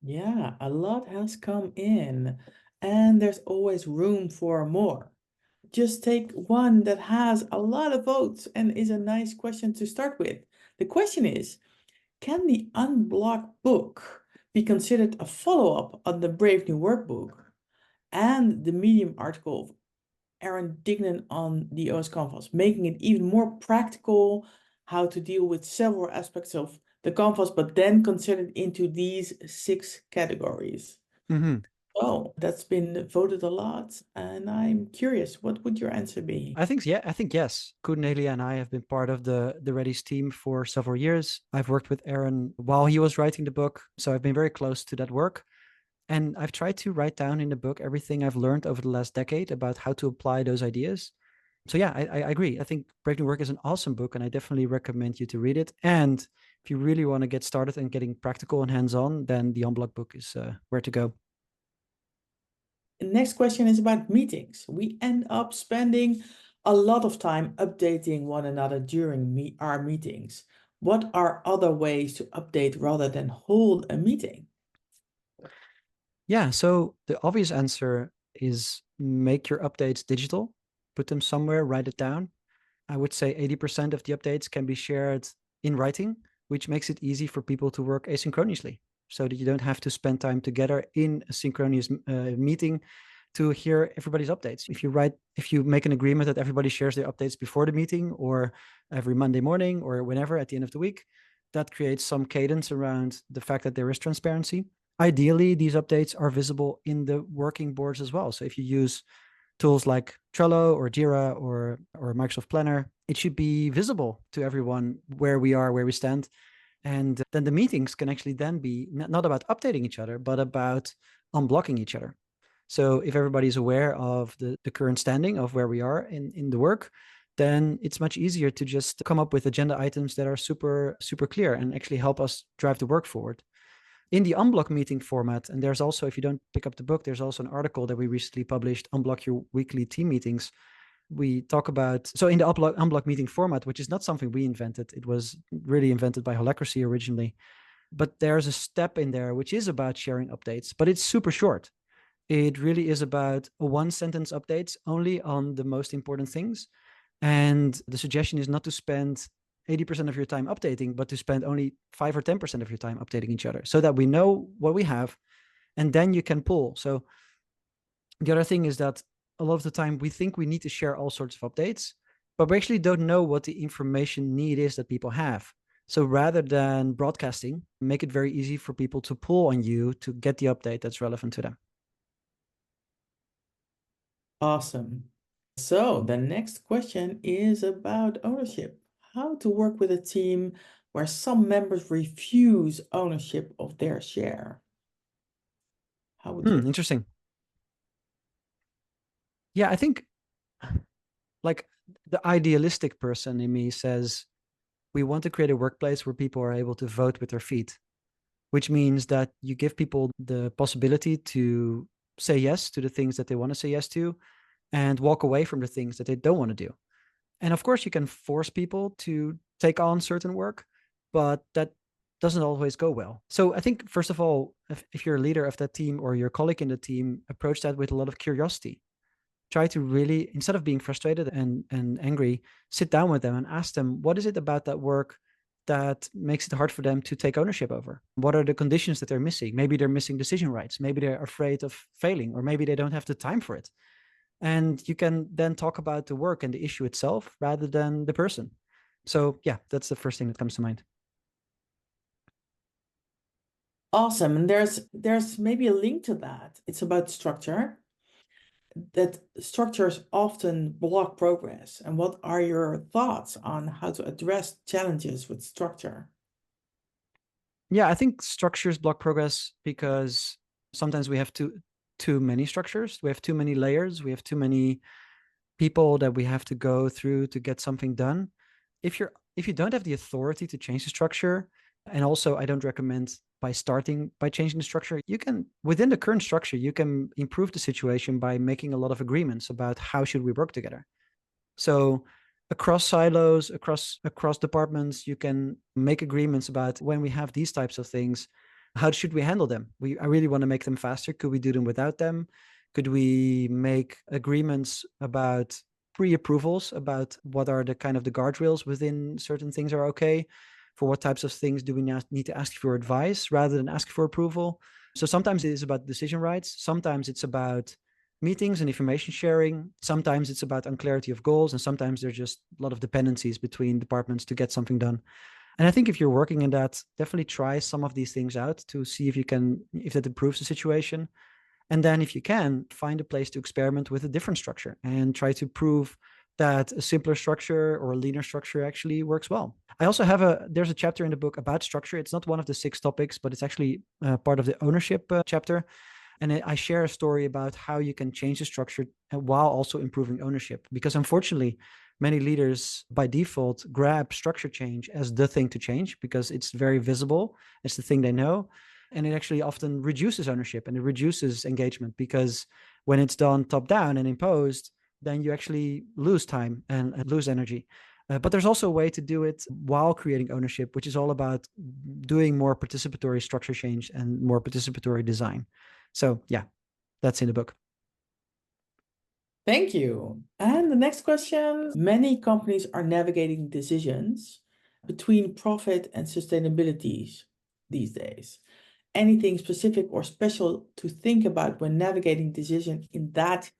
Yeah, a lot has come in, and there's always room for more. Just take one that has a lot of votes and is a nice question to start with. The question is, can the Unblock book be considered a follow-up on the Brave New Work book and the Medium article of Aaron Dignan on the OS Canvas, making it even more practical how to deal with several aspects of the Canvas, but then considered into these 6 categories? Hmm. Oh, that's been voted a lot, and I'm curious, what would your answer be? I think yes. Nelia and I have been part of the Reddy's team for several years. I've worked with Aaron while he was writing the book, so I've been very close to that work. And I've tried to write down in the book everything I've learned over the last decade about how to apply those ideas. So yeah, I agree. I think Brave New Work is an awesome book, and I definitely recommend you to read it. And if you really want to get started and getting practical and hands-on, then the Unblock book is where to go. The next question is about meetings. We end up spending a lot of time updating one another during our meetings. What are other ways to update rather than hold a meeting? Yeah, so the obvious answer is make your updates digital, put them somewhere, write it down. I would say 80% of the updates can be shared in writing, which makes it easy for people to work asynchronously so that you don't have to spend time together in a synchronous meeting to hear everybody's updates. If you make an agreement that everybody shares their updates before the meeting or every Monday morning or whenever at the end of the week, that creates some cadence around the fact that there is transparency. Ideally, these updates are visible in the working boards as well. So if you use tools like Trello or Jira or Microsoft Planner, it should be visible to everyone where we are, where we stand. And then the meetings can actually then be not about updating each other, but about unblocking each other. So if everybody's aware of the current standing of where we are in the work, then it's much easier to just come up with agenda items that are super, super clear and actually help us drive the work forward in the Unblock meeting format. And there's also, if you don't pick up the book, there's also an article that we recently published, Unblock Your Weekly Team Meetings. We talk about, so in the Unblock meeting format, which is not something we invented, it was really invented by Holacracy originally. But there's a step in there which is about sharing updates, but it's super short. It really is about a one sentence updates only on the most important things. And the suggestion is not to spend 80% of your time updating, but to spend only 5 or 10% of your time updating each other so that we know what we have and then you can pull. So the other thing is that a lot of the time we think we need to share all sorts of updates, but we actually don't know what the information need is that people have. So rather than broadcasting, make it very easy for people to pull on you to get the update that's relevant to them. Awesome. So the next question is about ownership. How to work with a team where some members refuse ownership of their share. How would you? Interesting. Yeah, I think like the idealistic person in me says we want to create a workplace where people are able to vote with their feet, which means that you give people the possibility to say yes to the things that they want to say yes to and walk away from the things that they don't want to do. And of course, you can force people to take on certain work, but that doesn't always go well. So I think, first of all, if you're a leader of that team or your colleague in the team, approach that with a lot of curiosity. Try to really, instead of being frustrated and angry, sit down with them and ask them, what is it about that work that makes it hard for them to take ownership over? What are the conditions that they're missing? Maybe they're missing decision rights. Maybe they're afraid of failing, or maybe they don't have the time for it. And you can then talk about the work and the issue itself rather than the person. So yeah, that's the first thing that comes to mind. Awesome. And there's maybe a link to that. It's about structure. That structures often block progress. And what are your thoughts on how to address challenges with structure? Yeah, I think structures block progress because sometimes we have too many structures. We have too many layers. We have too many people that we have to go through to get something done. If you don't have the authority to change the structure, and also I don't recommend by changing the structure, you can within the current structure, you can improve the situation by making a lot of agreements about how should we work together. So across silos, across departments, you can make agreements about when we have these types of things, How should we handle them? I really want to make them faster. Could we do them without them? Could we make agreements about pre-approvals about what are the kind of the guardrails within certain things are okay? For what types of things do we now need to ask for advice rather than ask for approval? So sometimes it is about decision rights. Sometimes it's about meetings and information sharing. Sometimes it's about unclarity of goals. And sometimes there's just a lot of dependencies between departments to get something done. And I think if you're working in that, definitely try some of these things out to see if that improves the situation. And then if you can, find a place to experiment with a different structure and try to prove that a simpler structure or a leaner structure actually works well. I also there's a chapter in the book about structure. It's not one of the 6 topics, but it's actually part of the ownership chapter. And I share a story about how you can change the structure while also improving ownership. Because unfortunately, many leaders by default grab structure change as the thing to change because it's very visible. It's the thing they know. And it actually often reduces ownership and it reduces engagement because when it's done top down and imposed, then you actually lose time and lose energy. But there's also a way to do it while creating ownership, which is all about doing more participatory structure change and more participatory design. So yeah, that's in the book. Thank you. And the next question. Many companies are navigating decisions between profit and sustainability these days. Anything specific or special to think about when navigating decision in that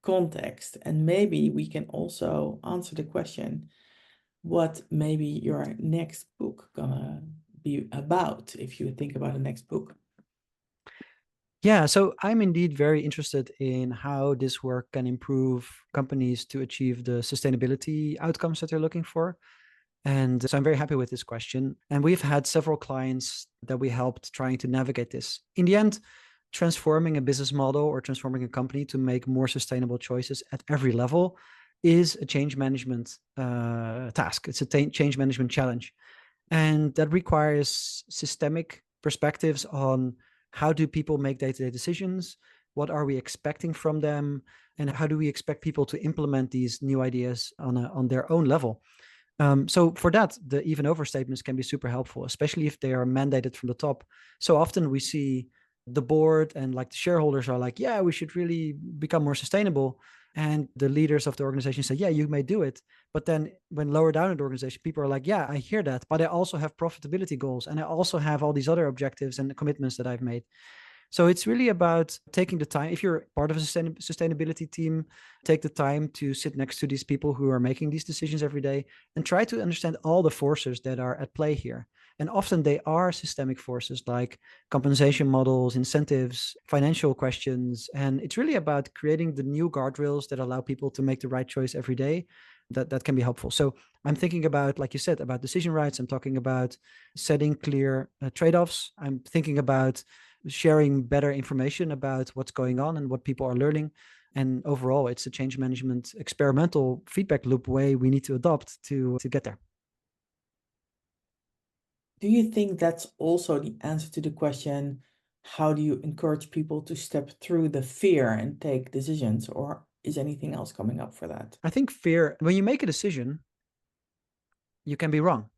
context? And maybe we can also answer the question, what maybe your next book gonna be about if you think about the next book. Yeah, so I'm indeed very interested in how this work can improve companies to achieve the sustainability outcomes that they're looking for. And so I'm very happy with this question. And we've had several clients that we helped trying to navigate this. In the end, transforming a business model or transforming a company to make more sustainable choices at every level is a change management task. It's a change management challenge. And that requires systemic perspectives on how do people make day-to-day decisions? What are we expecting from them? And how do we expect people to implement these new ideas on their own level? So for that, the even over statements can be super helpful, especially if they are mandated from the top. So often we see the board and like the shareholders are like, yeah, we should really become more sustainable. And the leaders of the organization say, yeah, you may do it. But then when lower down in the organization, people are like, yeah, I hear that, but I also have profitability goals. And I also have all these other objectives and commitments that I've made. So it's really about taking the time. If you're part of a sustainability team, take the time to sit next to these people who are making these decisions every day and try to understand all the forces that are at play here. And often they are systemic forces like compensation models, incentives, financial questions. And it's really about creating the new guardrails that allow people to make the right choice every day. That can be helpful. So I'm thinking about, like you said, about decision rights. I'm talking about setting clear trade-offs. I'm thinking about sharing better information about what's going on and what people are learning. And overall, it's a change management experimental feedback loop way we need to adopt to get there. Do you think that's also the answer to the question, how do you encourage people to step through the fear and take decisions, or is anything else coming up for that? I think fear, when you make a decision, you can be wrong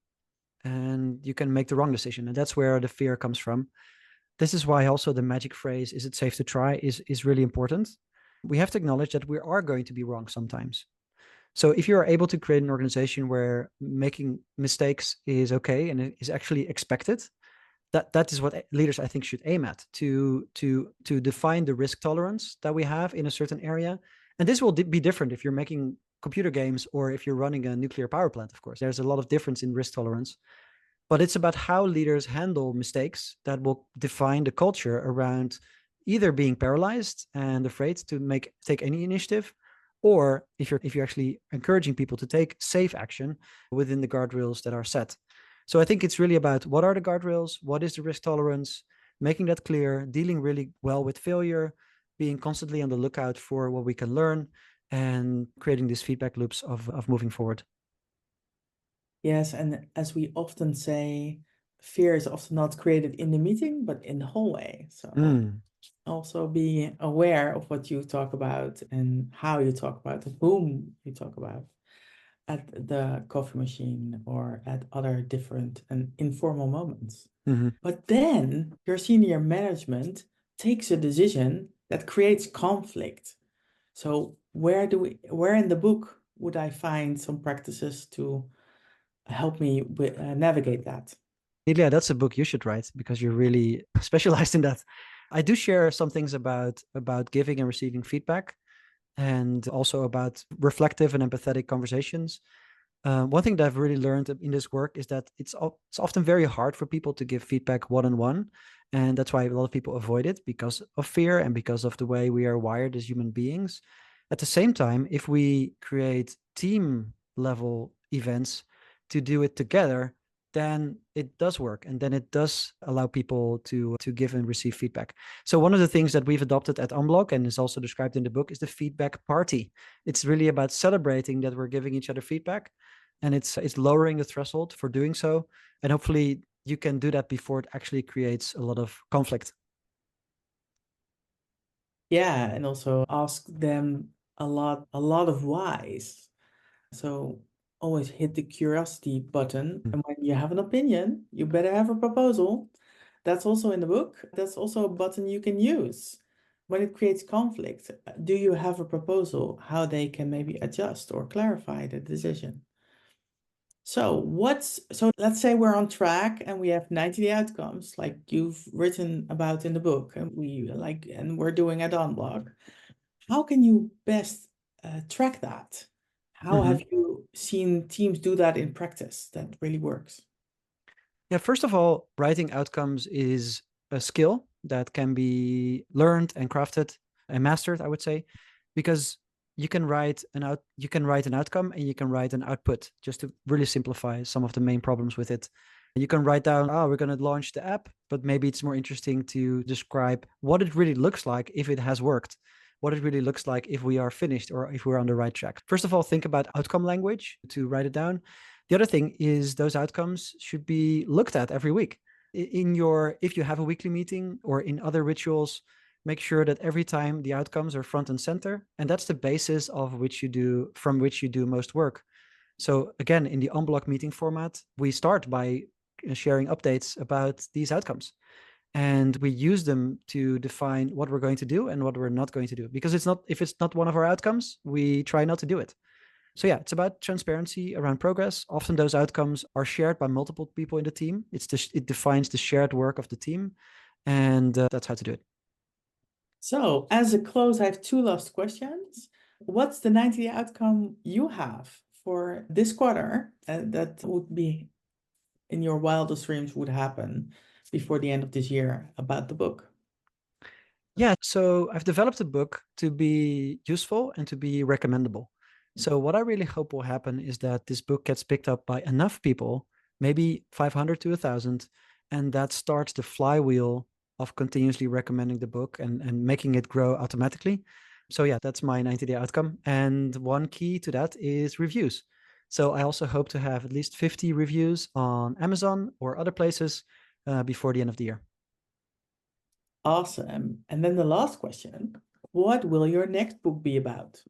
and you can make the wrong decision. And that's where the fear comes from. This is why also the magic phrase, is it safe to try, is really important. We have to acknowledge that we are going to be wrong sometimes. So if you're able to create an organization where making mistakes is okay and it is actually expected, that is what leaders I think should aim at, to define the risk tolerance that we have in a certain area. And this will be different if you're making computer games or if you're running a nuclear power plant. Of course, there's a lot of difference in risk tolerance, but it's about how leaders handle mistakes that will define the culture around either being paralyzed and afraid to take any initiative, or if you're actually encouraging people to take safe action within the guardrails that are set. So I think it's really about what are the guardrails, what is the risk tolerance, making that clear, dealing really well with failure, being constantly on the lookout for what we can learn, and creating these feedback loops of moving forward. Yes, and as we often say, fear is often not created in the meeting, but in the hallway. So also be aware of what you talk about and how you talk about it, whom you talk about. at the coffee machine or at other different and informal moments. But then your senior management takes a decision that creates conflict. So where in the book would I find some practices to help me navigate that? Nelia, that's a book you should write because you're really specialized in that. I do share some things about giving and receiving feedback, and also about reflective and empathetic conversations. One thing that I've really learned in this work is that it's often very hard for people to give feedback one-on-one, and that's why a lot of people avoid it because of fear and because of the way we are wired as human beings. At the same time, if we create team level events to do it together, then it does work, and then it does allow people to give and receive feedback. So one of the things that we've adopted at Unblock, and is also described in the book, is the feedback party. It's really about celebrating that we're giving each other feedback, and it's lowering the threshold for doing so, and hopefully you can do that before it actually creates a lot of conflict. Yeah, and also ask them a lot of whys. So always hit the curiosity button. Mm. And when you have an opinion, you better have a proposal. That's also in the book. That's also a button you can use. When it creates conflict, do you have a proposal how they can maybe adjust or clarify the decision? So let's say we're on track and we have 90 outcomes like you've written about in the book and we're doing at Unblock. How can you best track that? How Mm-hmm. have you seen teams do that in practice that really works? Yeah, first of all, writing outcomes is a skill that can be learned and crafted and mastered, I would say, because you can write an outcome and you can write an output, just to really simplify some of the main problems with it. You can write down, oh, we're going to launch the app, but maybe it's more interesting to describe what it really looks like if it has worked, what it really looks like if we are finished or if we're on the right track. First of all, think about outcome language to write it down. The other thing is those outcomes should be looked at every week. If you have a weekly meeting or in other rituals, make sure that every time the outcomes are front and center, and that's the basis from which you do most work. So again, in the Unblock meeting format, we start by sharing updates about these outcomes, and we use them to define what we're going to do and what we're not going to do. Because if it's not one of our outcomes, we try not to do it. So yeah, it's about transparency around progress. Often those outcomes are shared by multiple people in the team. It defines the shared work of the team, and that's how to do it. So, as a close, I have two last questions. What's the 90 outcome you have for this quarter that would be in your wildest dreams would happen before the end of this year about the book? Yeah, so I've developed a book to be useful and to be recommendable. So what I really hope will happen is that this book gets picked up by enough people, maybe 500 to 1,000, and that starts the flywheel of continuously recommending the book and making it grow automatically. So yeah, that's my 90-day outcome. And one key to that is reviews. So I also hope to have at least 50 reviews on Amazon or other places before the end of the year. Awesome. And then the last question, what will your next book be about?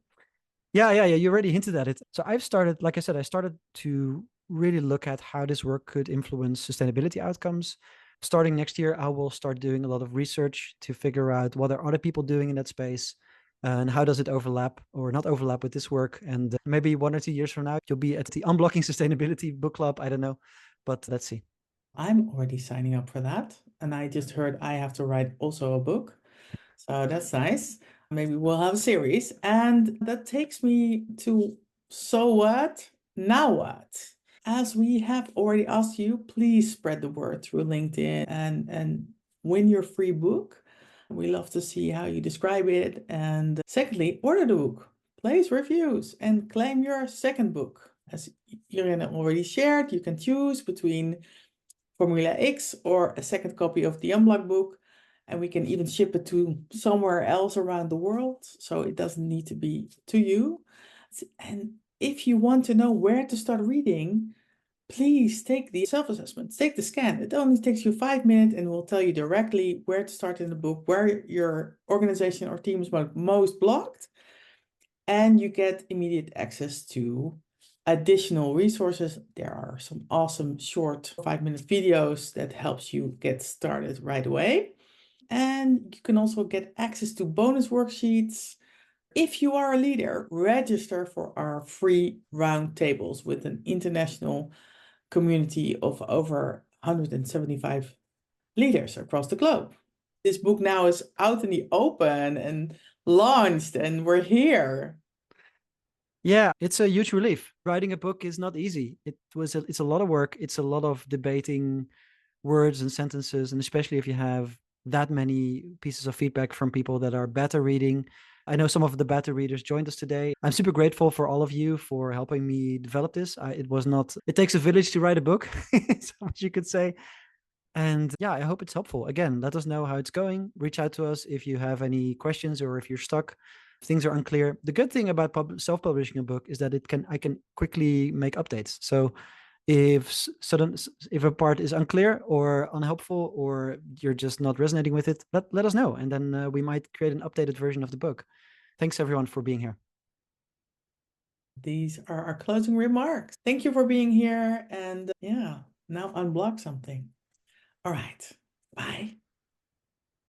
Yeah. You already hinted at it. So I've started, like I said, I started to really look at how this work could influence sustainability outcomes. Starting next year, I will start doing a lot of research to figure out what are other people doing in that space, and how does it overlap or not overlap with this work. And maybe 1 or 2 years from now, you'll be at the Unblocking Sustainability book club. I don't know, but let's see. I'm already signing up for that. And I just heard I have to write also a book. So that's nice. Maybe we'll have a series. And that takes me to so what? Now what? As we have already asked you, please spread the word through LinkedIn and win your free book. We love to see how you describe it. And secondly, order the book, place reviews, and claim your second book. As Jurriaan already shared, you can choose between Formula X or a second copy of the Unblock book. And we can even ship it to somewhere else around the world. So it doesn't need to be to you. And if you want to know where to start reading, please take the self-assessment, take the scan. It only takes you 5 minutes and will tell you directly where to start in the book, where your organization or team is most blocked. And you get immediate access to additional resources. There are some awesome short 5-minute videos that helps you get started right away. And you can also get access to bonus worksheets. If you are a leader, register for our free roundtables with an international community of over 175 leaders across the globe. This book now is out in the open and launched, and we're here. Yeah, it's a huge relief. Writing a book is not easy. It's a lot of work. It's a lot of debating words and sentences, and especially if you have that many pieces of feedback from people that are beta reading. I know some of the beta readers joined us today. I'm super grateful for all of you for helping me develop this. It takes a village to write a book, so much you could say. And yeah, I hope it's helpful. Again, let us know how it's going. Reach out to us if you have any questions or if you're stuck, if things are unclear. The good thing about self-publishing a book is that I can quickly make updates. So if a part is unclear or unhelpful or you're just not resonating with it, let us know, and then we might create an updated version of the book. Thanks everyone for being here. These are our closing remarks. Thank you for being here, and yeah, now unblock something. All right, bye.